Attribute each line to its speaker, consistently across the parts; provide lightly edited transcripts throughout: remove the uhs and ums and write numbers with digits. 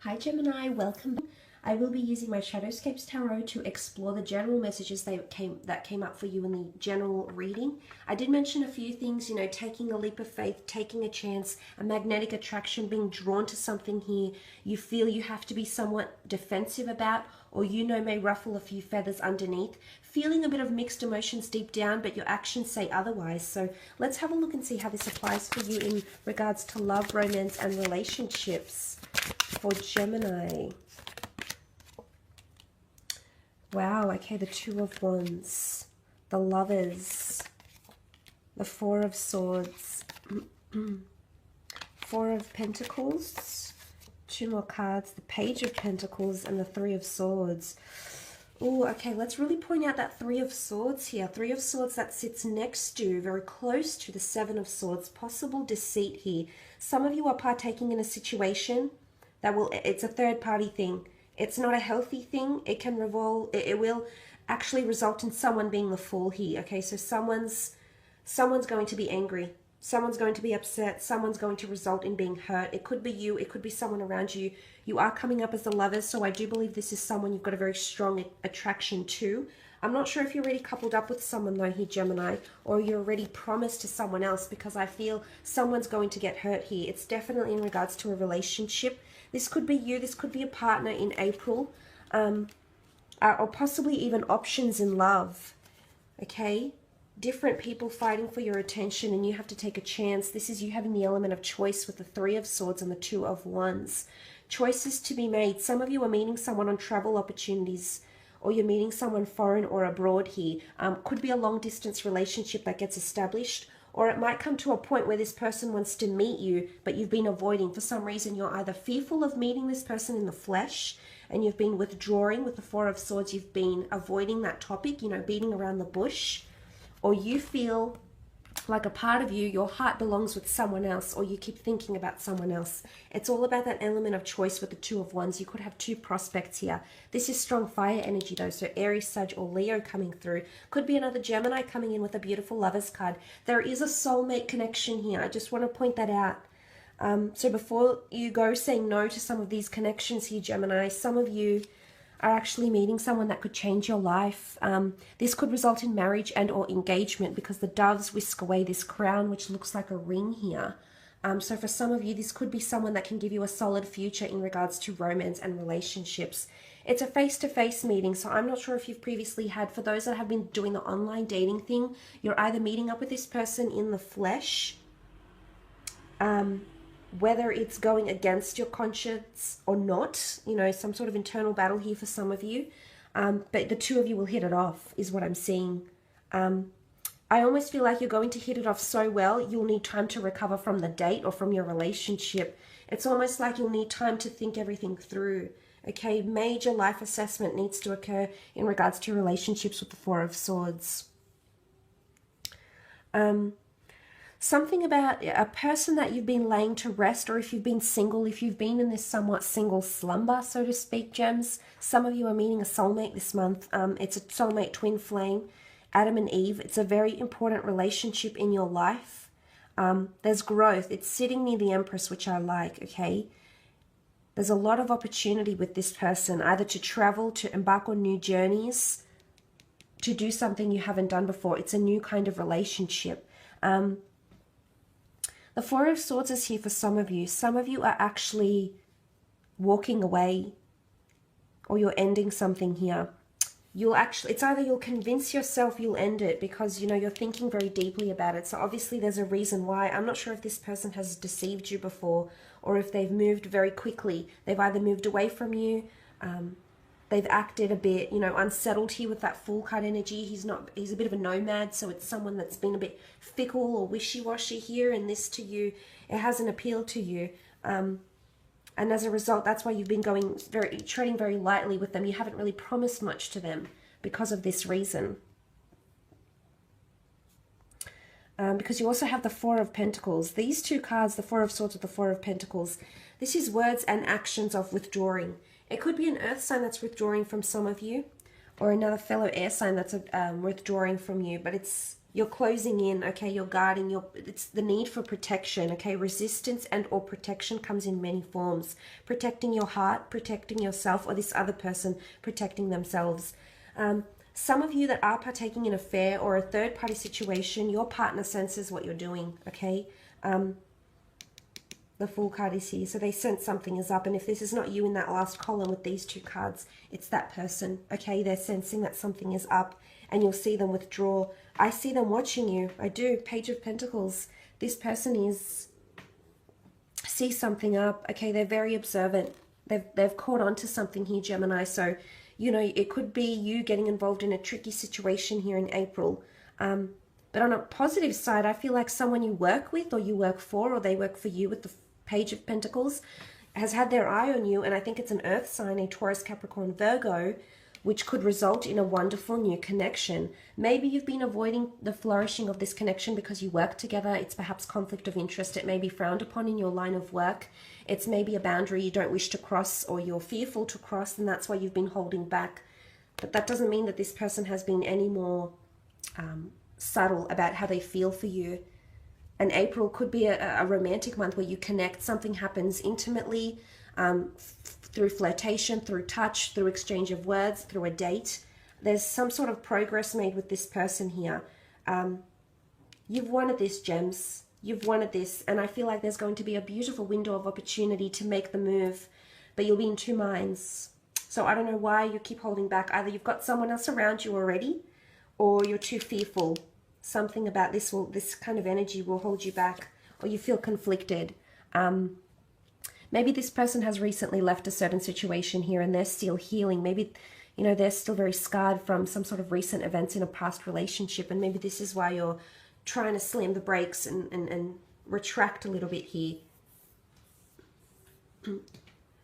Speaker 1: Hi Gemini, welcome. I will be using my Shadowscapes Tarot to explore the general messages that came up for you in the general reading. I did mention a few things, you know, taking a leap of faith, taking a chance, a magnetic attraction, being drawn to something here you feel you have to be somewhat defensive about, or you know may ruffle a few feathers underneath, feeling a bit of mixed emotions deep down, but your actions say otherwise. So let's have a look and see how this applies for you in regards to love, romance, and relationships for Gemini. Wow, okay, the Two of Wands, the Lovers, the Four of Swords, Four of Pentacles, two more cards, the Page of Pentacles, and the Three of Swords. Oh, okay, let's really point out that Three of Swords here. Three of Swords that sits next to, very close to the Seven of Swords. Possible deceit here. Some of you are partaking in a situation that it's a third party thing. It's not a healthy thing. It can revolve, it will actually result in someone being the fool here. Okay, so someone's going to be angry. Someone's going to be upset. Someone's going to result in being hurt. It could be you. It could be someone around you. You are coming up as the Lovers, so I do believe this is someone you've got a very strong attraction to. I'm not sure if you're already coupled up with someone though here, Gemini, or you're already promised to someone else, because I feel someone's going to get hurt here. It's definitely in regards to a relationship. This could be you. This could be a partner in April, or possibly even options in love. Okay? Different people fighting for your attention, and you have to take a chance. This is you having the element of choice with the Three of Swords and the Two of Wands. Choices to be made. Some of you are meeting someone on travel opportunities, or you're meeting someone foreign or abroad here. Could be a long-distance relationship that gets established, or it might come to a point where this person wants to meet you, but you've been avoiding. For some reason, you're either fearful of meeting this person in the flesh, and you've been withdrawing with the Four of Swords. You've been avoiding that topic, you know, beating around the bush. Or you feel like a part of you, your heart belongs with someone else, or you keep thinking about someone else. It's all about that element of choice with the Two of Wands. You could have two prospects here. This is strong fire energy though, so Aries, Sag, or Leo coming through. Could be another Gemini coming in with a beautiful Lovers card. There is a soulmate connection here. I just want to point that out. So before you go saying no to some of these connections here, Gemini, some of you are actually meeting someone that could change your life. This could result in marriage and or engagement, because the doves whisk away this crown, which looks like a ring here. So for some of you, this could be someone that can give you a solid future in regards to romance and relationships. It's a face-to-face meeting, so I'm not sure if you've previously had, for those that have been doing the online dating thing, you're either meeting up with this person in the flesh, whether it's going against your conscience or not, you know, some sort of internal battle here for some of you. But the two of you will hit it off, is what I'm seeing. I almost feel like you're going to hit it off so well, you'll need time to recover from the date or from your relationship. It's almost like you'll need time to think everything through. Okay, major life assessment needs to occur in regards to relationships with the Four of Swords. Something about a person that you've been laying to rest, or if you've been single, if you've been in this somewhat single slumber, so to speak, gems. Some of you are meeting a soulmate this month. It's a soulmate twin flame, Adam and Eve. It's a very important relationship in your life. There's growth. It's sitting near the Empress, which I like, okay? There's a lot of opportunity with this person, either to travel, to embark on new journeys, to do something you haven't done before. It's a new kind of relationship. The Four of Swords is here for some of you. Some of you are actually walking away, or you're ending something here. It's either you'll convince yourself you'll end it because, you know, you're thinking very deeply about it. So obviously there's a reason why. I'm not sure if this person has deceived you before, or if they've moved very quickly. They've either moved away from you, they've acted a bit, you know, unsettled here with that Fool card energy. He's a bit of a nomad, so it's someone that's been a bit fickle or wishy-washy here, and this to you, it hasn't appealed to you. And as a result, that's why you've been treading very lightly with them. You haven't really promised much to them because of this reason. Because you also have the Four of Pentacles. These two cards, the Four of Swords with the Four of Pentacles, this is words and actions of withdrawing. It could be an earth sign that's withdrawing from some of you, or another fellow air sign that's withdrawing from you. But it's You're closing in, okay? You're guarding. It's the need for protection, okay? Resistance and or protection comes in many forms. Protecting your heart, protecting yourself, or this other person protecting themselves. Some of you that are partaking in an affair or a third-party situation, your partner senses what you're doing, okay? The Fool card is here, so they sense something is up. And if this is not you in that last column with these two cards, it's that person, okay? They're sensing that something is up, and you'll see them withdraw. I see them watching you. I do. Page of Pentacles. This person sees something up, okay? They're very observant. They've caught on to something here, Gemini. So, you know, it could be you getting involved in a tricky situation here in April. But on a positive side, I feel like someone you work with or you work for or they work for you with the Page of Pentacles has had their eye on you. And I think it's an earth sign, a Taurus, Capricorn, Virgo, which could result in a wonderful new connection. Maybe you've been avoiding the flourishing of this connection because you work together. It's perhaps conflict of interest. It may be frowned upon in your line of work. It's maybe a boundary you don't wish to cross or you're fearful to cross, and that's why you've been holding back. But that doesn't mean that this person has been any more subtle about how they feel for you. And April could be a romantic month where you connect. Something happens intimately, through flirtation, through touch, through exchange of words, through a date. There's some sort of progress made with this person here. You've wanted this, Gems. You've wanted this. And I feel like there's going to be a beautiful window of opportunity to make the move. But you'll be in two minds. So I don't know why you keep holding back. Either you've got someone else around you already, or you're too fearful. Something about this kind of energy will hold you back, or you feel conflicted. Maybe this person has recently left a certain situation here and they're still healing. Maybe, you know, they're still very scarred from some sort of recent events in a past relationship. And maybe this is why you're trying to slam the brakes and retract a little bit here.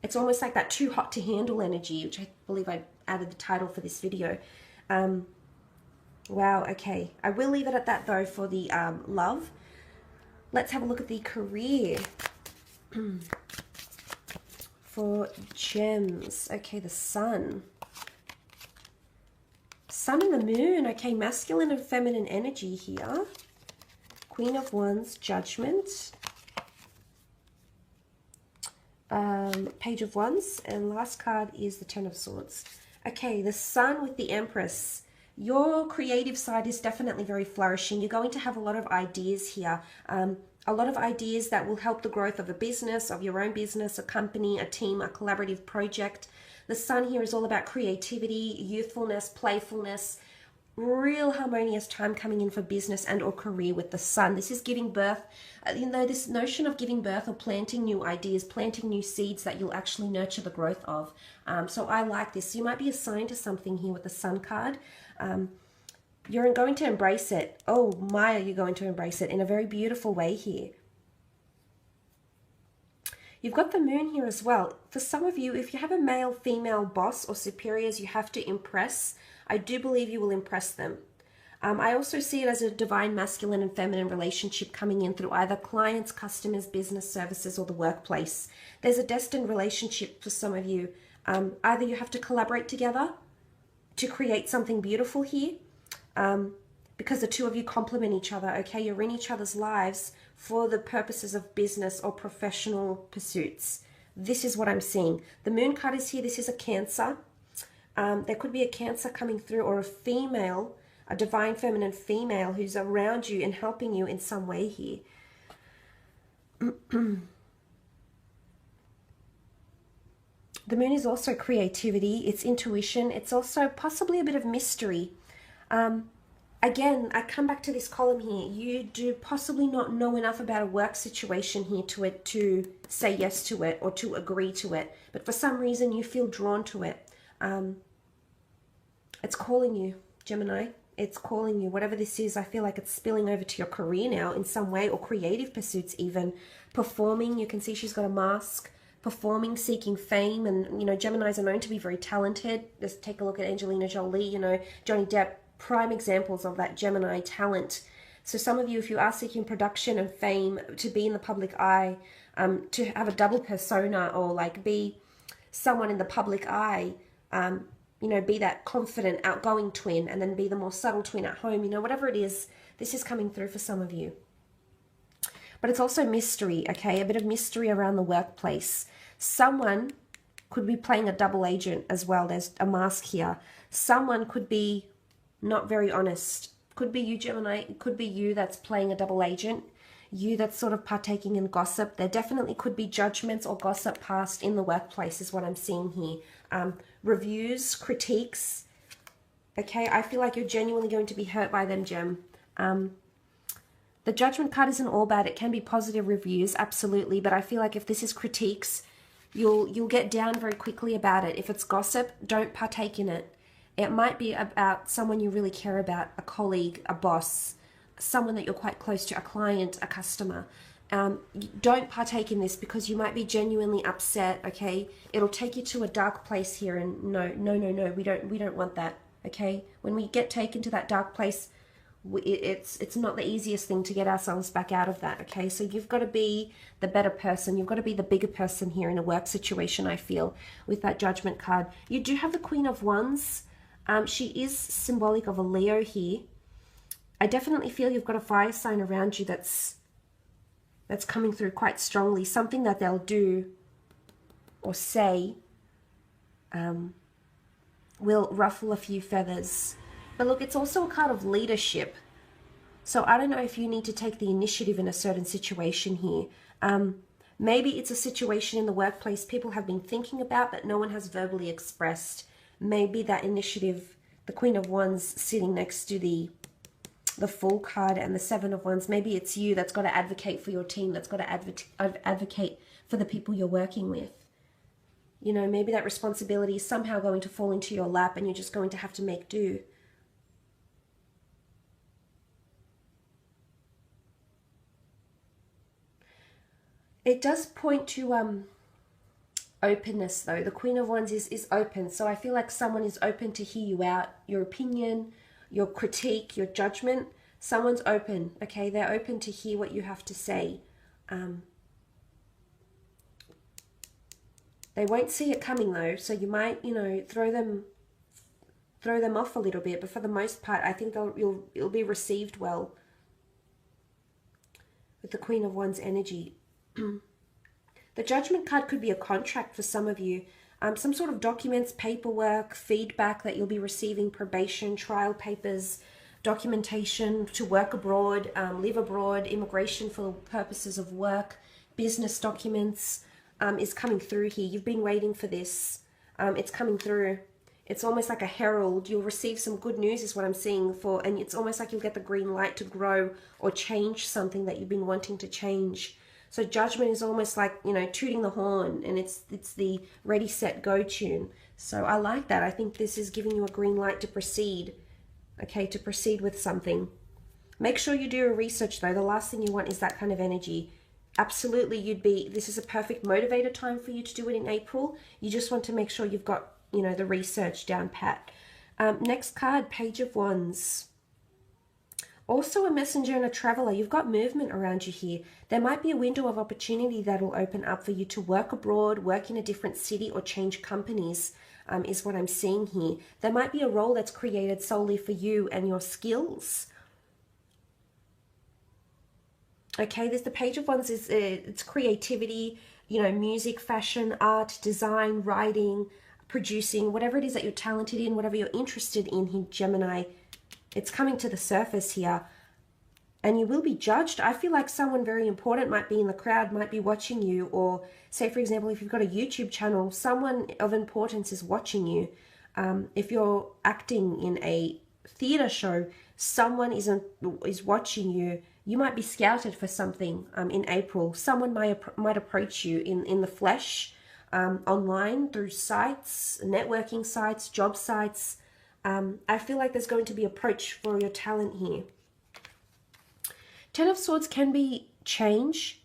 Speaker 1: It's almost like that too hot to handle energy, which I believe I added the title for this video. Wow, okay. I will leave it at that, though, for the love. Let's have a look at the career. For Gems. Okay, the Sun. Sun and the Moon. Okay, masculine and feminine energy here. Queen of Wands, Judgment. Page of Wands. And last card is the Ten of Swords. Okay, the Sun with the Empress. Your creative side is definitely very flourishing. You're going to have a lot of ideas here. A lot of ideas that will help the growth of a business, of your own business, a company, a team, a collaborative project. The Sun here is all about creativity, youthfulness, playfulness, real harmonious time coming in for business and or career with the Sun. This is giving birth, you know, this notion of giving birth or planting new ideas, planting new seeds that you'll actually nurture the growth of. So I like this. You might be assigned to something here with the Sun card. You're going to embrace it. Oh my, are you going to embrace it in a very beautiful way here. You've got the Moon here as well. For some of you, if you have a male, female boss or superiors you have to impress, I do believe you will impress them. I also see it as a divine masculine and feminine relationship coming in through either clients, customers, business services, or the workplace. There's a destined relationship for some of you. Either you have to collaborate together to create something beautiful here, because the two of you complement each other, okay? You're in each other's lives for the purposes of business or professional pursuits. This is what I'm seeing. The Moon card is here. This is a Cancer. There could be a Cancer coming through, or a female, a divine feminine female who's around you and helping you in some way here. The Moon is also creativity. It's intuition. It's also possibly a bit of mystery. Again, I come back to this column here. You do possibly not know enough about a work situation here to say yes to it or to agree to it. But for some reason, you feel drawn to it. It's calling you, Gemini. It's calling you. Whatever this is, I feel like it's spilling over to your career now in some way, or creative pursuits even. Performing, you can see she's got a mask. Performing, seeking fame. And, you know, Geminis are known to be very talented. Just take a look at Angelina Jolie, you know, Johnny Depp. Prime examples of that Gemini talent. So some of you, if you are seeking production and fame, to be in the public eye, to have a double persona, or like be someone in the public eye, you you know, be that confident, outgoing twin, and then be the more subtle twin at home. You know, whatever it is, this is coming through for some of you. But it's also mystery, okay? A bit of mystery around the workplace. Someone could be playing a double agent as well. There's a mask here. Someone could be not very honest. Could be you, Gemini. It could be you that's playing a double agent. You that's sort of partaking in gossip. There definitely could be judgments or gossip passed in the workplace is what I'm seeing here. Reviews, critiques. Okay, I feel like you're genuinely going to be hurt by them, Gem. The Judgment card isn't all bad. It can be positive reviews, absolutely. But I feel like if this is critiques, you'll get down very quickly about it. If it's gossip, don't partake in it. It might be about someone you really care about, a colleague, a boss, someone that you're quite close to, a client, a customer. Don't partake in this because you might be genuinely upset, okay? It'll take you to a dark place here, and no, we don't want that, okay? When we get taken to that dark place, it's not the easiest thing to get ourselves back out of that, okay? So you've got to be the better person. You've got to be the bigger person here in a work situation, I feel, with that Judgment card. You do have the Queen of Wands. She is symbolic of a Leo here. I definitely feel you've got a fire sign around you that's coming through quite strongly. Something that they'll do or say will ruffle a few feathers. But look, it's also a card of leadership. So I don't know if you need to take the initiative in a certain situation here. Maybe it's a situation in the workplace people have been thinking about but no one has verbally expressed. Maybe that initiative, the Queen of Wands sitting next to the Fool card and the Seven of Wands, maybe it's you that's got to advocate for your team, that's got to advocate for the people you're working with. You know, maybe that responsibility is somehow going to fall into your lap and you're just going to have to make do. It does point to openness, though. The Queen of Wands is open, so I feel like someone is open to hear you out, your opinion, your critique, your judgment. Someone's open, okay? They're open to hear what you have to say. They won't see it coming, though, so you might, you know, throw them off a little bit, but for the most part, I think it'll be received well with the Queen of Wands energy. The Judgment card could be a contract for some of you. Some sort of documents, paperwork, feedback that you'll be receiving, probation, trial papers, documentation to work abroad, live abroad, immigration for purposes of work, business documents is coming through here. You've been waiting for this. It's coming through. It's almost like a herald. You'll receive some good news is what I'm seeing and it's almost like you'll get the green light to grow or change something that you've been wanting to change. So Judgment is almost like, you know, tooting the horn, and it's the ready, set, go tune. So I like that. I think this is giving you a green light to proceed, okay, to proceed with something. Make sure you do your research, though. The last thing you want is that kind of energy. Absolutely, this is a perfect motivator time for you to do it in April. You just want to make sure you've got, you know, the research down pat. Next card, Page of Wands. Also a messenger and a traveler. You've got movement around you here. There might be a window of opportunity that will open up for you to work abroad, work in a different city, or change companies, is what I'm seeing here. There might be a role that's created solely for you and your skills. Okay, there's the Page of Wands. It's creativity, you know, music, fashion, art, design, writing, producing, whatever it is that you're talented in, whatever you're interested in here, Gemini. It's coming to the surface here, and you will be judged. I feel like someone very important might be in the crowd, might be watching you, or say, for example, if you've got a YouTube channel, someone of importance is watching you. If you're acting in a theater show, someone is watching you. You might be scouted for something in April. Someone might approach you in the flesh, online, through sites, networking sites, job sites. I feel like there's going to be approach for your talent here. Ten of Swords can be change.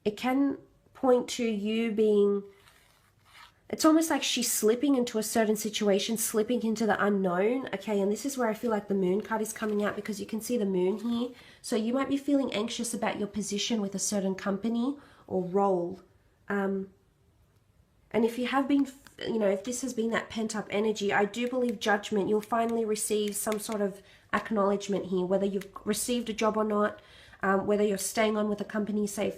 Speaker 1: It can point to you being, it's almost like she's slipping into a certain situation, slipping into the unknown. Okay, and this is where I feel like the Moon card is coming out, because you can see the Moon here. So you might be feeling anxious about your position with a certain company or role. And if you have been, you know, if this has been that pent-up energy, I do believe judgment, you'll finally receive some sort of acknowledgement here, whether you've received a job or not, whether you're staying on with a company, say,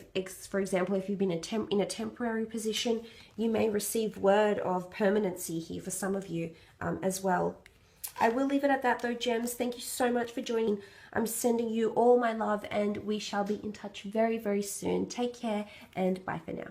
Speaker 1: for example, if you've been in a temporary position, you may receive word of permanency here for some of you as well. I will leave it at that though, gems. Thank you so much for joining. I'm sending you all my love, and we shall be in touch very, very soon. Take care, and bye for now.